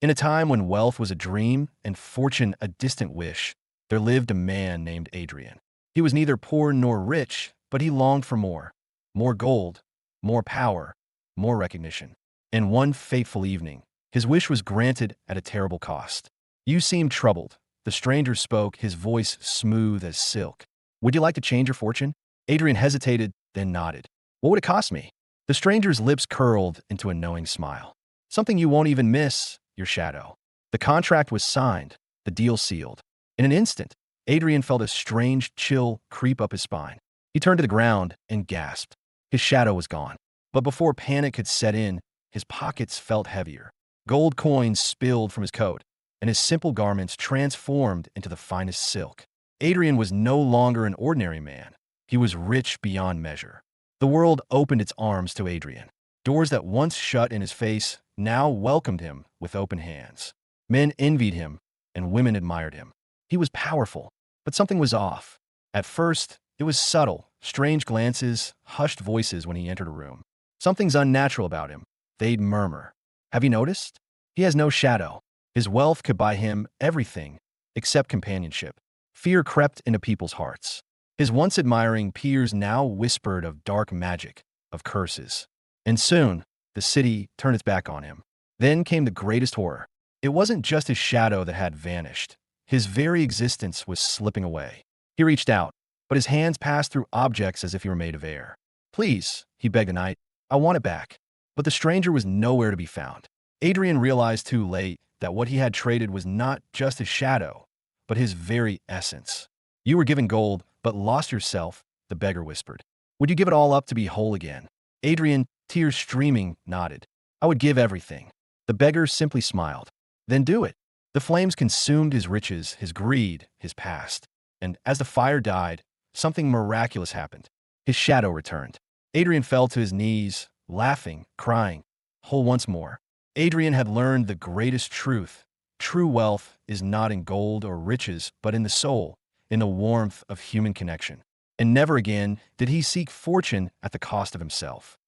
In a time when wealth was a dream and fortune a distant wish, there lived a man named Adrian. He was neither poor nor rich, but he longed for more. More gold, more power, more recognition. And one fateful evening, his wish was granted at a terrible cost. "You seem troubled." The stranger spoke, his voice smooth as silk. "Would you like to change your fortune?" Adrian hesitated, then nodded. "What would it cost me?" The stranger's lips curled into a knowing smile. "Something you won't even miss, your shadow." The contract was signed, the deal sealed. In an instant, Adrian felt a strange chill creep up his spine. He turned to the ground and gasped. His shadow was gone. But before panic could set in, his pockets felt heavier. Gold coins spilled from his coat, and his simple garments transformed into the finest silk. Adrian was no longer an ordinary man. He was rich beyond measure. The world opened its arms to Adrian. Doors that once shut in his face now welcomed him with open hands. Men envied him, and women admired him. He was powerful, but something was off. At first, it was subtle, strange glances, hushed voices when he entered a room. "Something's unnatural about him," they'd murmur. "Have you noticed? He has no shadow." His wealth could buy him everything except companionship. Fear crept into people's hearts. His once admiring peers now whispered of dark magic, of curses. And soon, the city turned its back on him. Then came the greatest horror. It wasn't just his shadow that had vanished. His very existence was slipping away. He reached out, but his hands passed through objects as if he were made of air. "Please," he begged the knight, "I want it back." But the stranger was nowhere to be found. Adrian realized too late that what he had traded was not just his shadow, but his very essence. "You were given gold, but lost yourself," the beggar whispered. "Would you give it all up to be whole again?" Adrian, tears streaming, nodded. "I would give everything." The beggar simply smiled. "Then do it." The flames consumed his riches, his greed, his past. And as the fire died, something miraculous happened. His shadow returned. Adrian fell to his knees, laughing, crying, whole once more. Adrian had learned the greatest truth. True wealth is not in gold or riches, but in the soul, in the warmth of human connection. And never again did he seek fortune at the cost of himself.